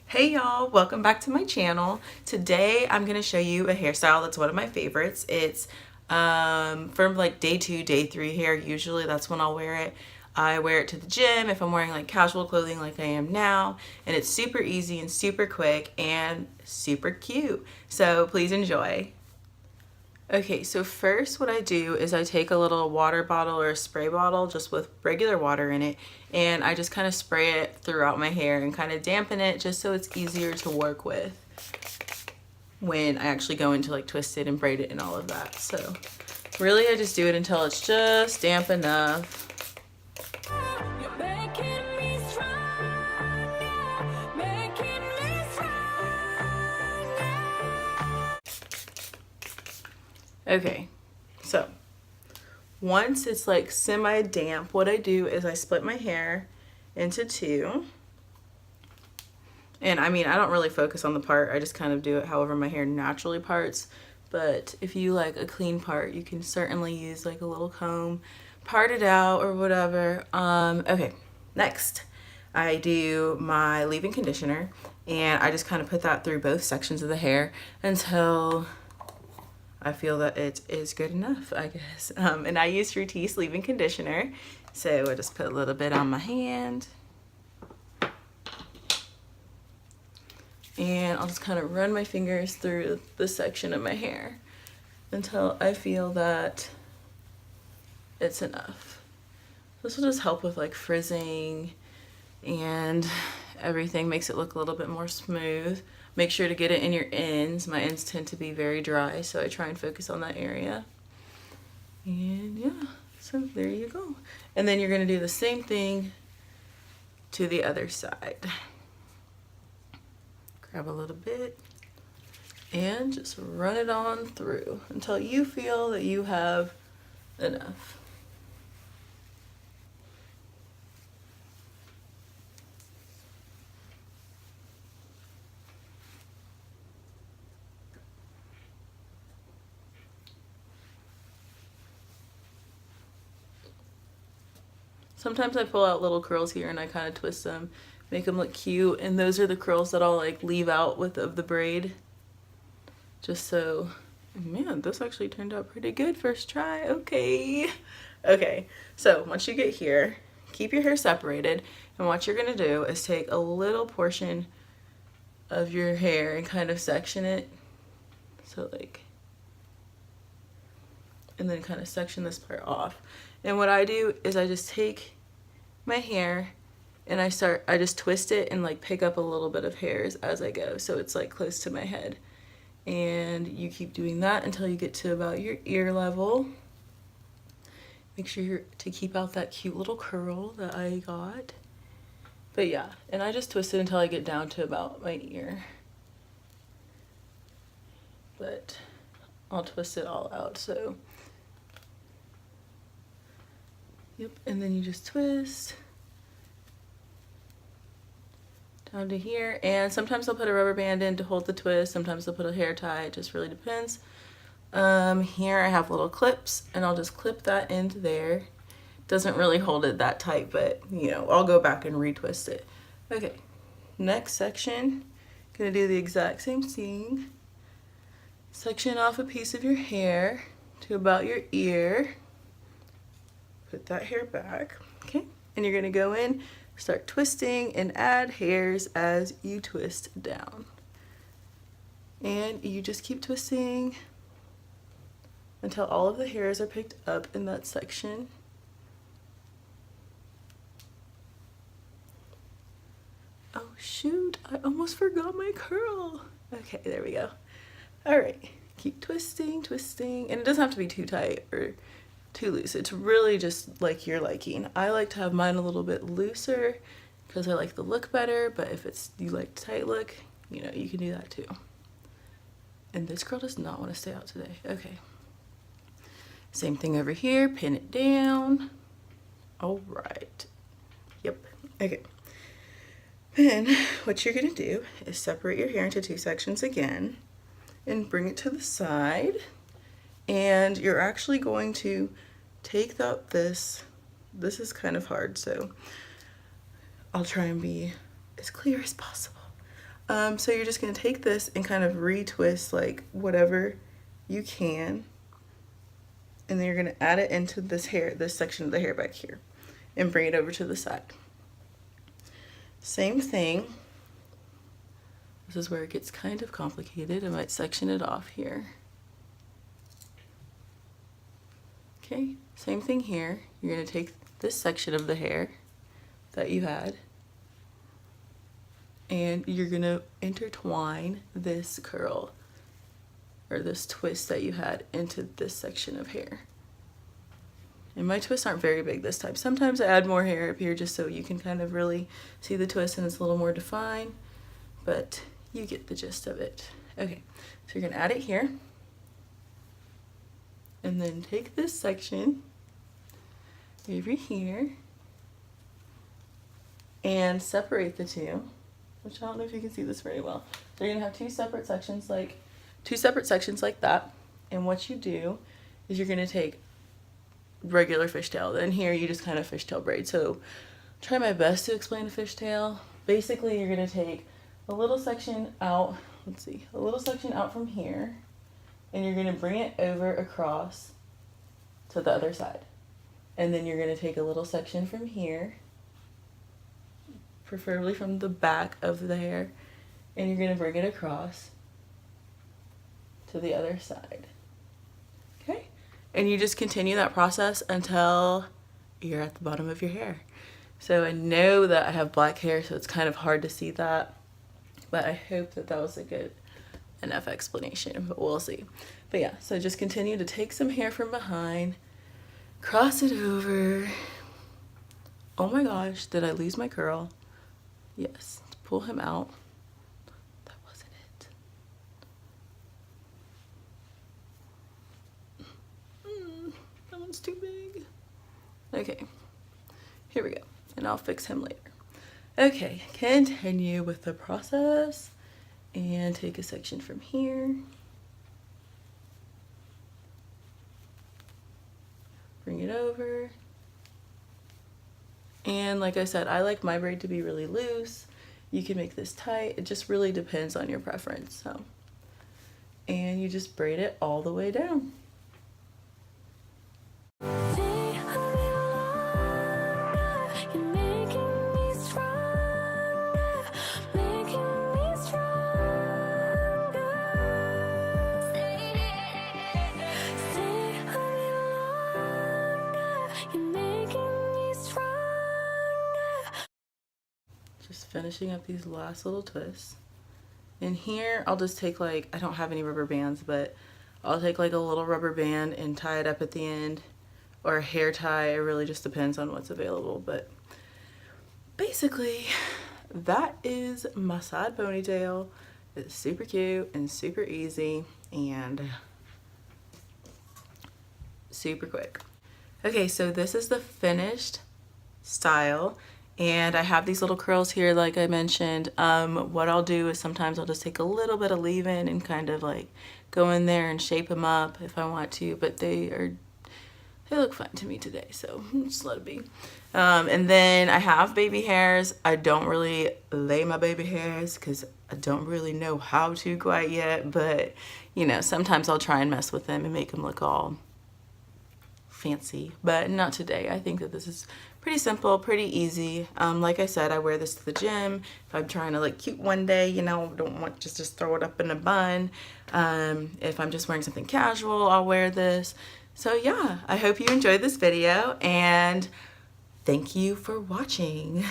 Hey y'all, welcome back to my channel. Today I'm going to show you a hairstyle that's one of my favorites. It's from like day 2, day 3 hair. Usually that's when I'll wear it. I wear it to the gym if I'm wearing like casual clothing like I am now, and it's super easy and super quick and super cute. So please enjoy. Okay, so first what I do is I take a little water bottle or a spray bottle just with regular water in it, and I just kind of spray it throughout my hair and kind of dampen it just so it's easier to work with when I actually go into like twist it and braid it and all of that. So really I just do it until it's just damp enough. Okay, so once it's like semi-damp, what I do is I split my hair into two. And I mean, I don't really focus on the part, I just kind of do it however my hair naturally parts. But if you like a clean part, you can certainly use like a little comb, part it out or whatever. Okay, next I do my leave-in conditioner, and I just kind of put that through both sections of the hair until I feel that it is good enough, I guess. And I use Fructis leave-in conditioner, so I just put a little bit on my hand. And I'll just kind of run my fingers through the section of my hair until I feel that it's enough. This will just help with like frizzing and everything, makes it look a little bit more smooth. Make sure to get it in your ends. My ends tend to be very dry, so I try and focus on that area. And yeah, so there you go. And then you're gonna do the same thing to the other side. Grab a little bit and just run it on through until you feel that you have enough. Sometimes I pull out little curls here and I kind of twist them, make them look cute, and those are the curls that I'll like leave out with of the braid. Just so, man, this actually turned out pretty good first try. Okay. Okay, so once you get here, keep your hair separated, and what you're gonna do is take a little portion of your hair and kind of section it. So like, and then kind of section this part off. And what I do is I just take my hair and I just twist it and like pick up a little bit of hairs as I go, so it's like close to my head. And you keep doing that until you get to about your ear level. Make sure to keep out that cute little curl that I got. But yeah, and I just twist it until I get down to about my ear. But I'll twist it all out, so. Yep, and then you just twist down to here, and sometimes I'll put a rubber band in to hold the twist, sometimes I'll put a hair tie, it just really depends. Here I have little clips, and I'll just clip that into there. Doesn't really hold it that tight, but you know, I'll go back and retwist it. Okay, next section, gonna do the exact same thing. Section off a piece of your hair to about your ear. Put that hair back, okay? And you're gonna go in, start twisting, and add hairs as you twist down. And you just keep twisting until all of the hairs are picked up in that section. Oh shoot, I almost forgot my curl. Okay, there we go. All right, keep twisting, twisting, and it doesn't have to be too tight or too loose. It's really just like your liking. I like to have mine a little bit looser because I like the look better, but if it's you like tight look, you know, you can do that too. And this curl does not want to stay out today. Okay. Same thing over here, pin it down. All right. Yep. Okay. Then what you're gonna do is separate your hair into two sections again and bring it to the side. And you're actually going to take out this is kind of hard, so I'll try and be as clear as possible. So you're just going to take this and kind of retwist like whatever you can, and then you're going to add it into this hair, this section of the hair back here, and bring it over to the side. Same thing. This is where it gets kind of complicated. I might section it off here. Okay, same thing here. You're going to take this section of the hair that you had, and you're going to intertwine this curl or this twist that you had into this section of hair. And my twists aren't very big this time. Sometimes I add more hair up here just so you can kind of really see the twist and it's a little more defined, but you get the gist of it. Okay, so you're gonna add it here, and then take this section over here and separate the two, which I don't know if you can see this very well. So you're gonna have two separate sections like that, and what you do is you're gonna take regular fishtail, then here you just kind of fishtail braid. So try my best to explain a fishtail. Basically, you're gonna take a little section out, a little section out from here, and you're gonna bring it over across to the other side. And then you're gonna take a little section from here, preferably from the back of the hair, and you're gonna bring it across to the other side. Okay? And you just continue that process until you're at the bottom of your hair. So I know that I have black hair, so it's kind of hard to see that, but I hope that that was a good enough explanation, but we'll see. But yeah, so just continue to take some hair from behind, cross it over. Oh my gosh, did I lose my curl? Yes, pull him out. That wasn't it. That one's too big. Okay, here we go, and I'll fix him later. Okay, continue with the process and take a section from here. Bring it over. And like I said, I like my braid to be really loose. You can make this tight. It just really depends on your preference. So, and you just braid it all the way down. Just finishing up these last little twists. And here I'll just take like, I don't have any rubber bands, but I'll take like a little rubber band and tie it up at the end, or a hair tie. It really just depends on what's available. But basically that is my side ponytail. It's super cute and super easy and super quick. Okay, so this is the finished style. And I have these little curls here, like I mentioned. What I'll do is sometimes I'll just take a little bit of leave-in and kind of like go in there and shape them up if I want to, but they look fine to me today, so just let it be. And then I have baby hairs. I don't really lay my baby hairs because I don't really know how to quite yet, but you know, sometimes I'll try and mess with them and make them look all fancy, but not today. I think that this is pretty simple, pretty easy. Like I said, I wear this to the gym if I'm trying to look cute one day, you know, don't want just throw it up in a bun. If I'm just wearing something casual, I'll wear this. So yeah, I hope you enjoyed this video and thank you for watching.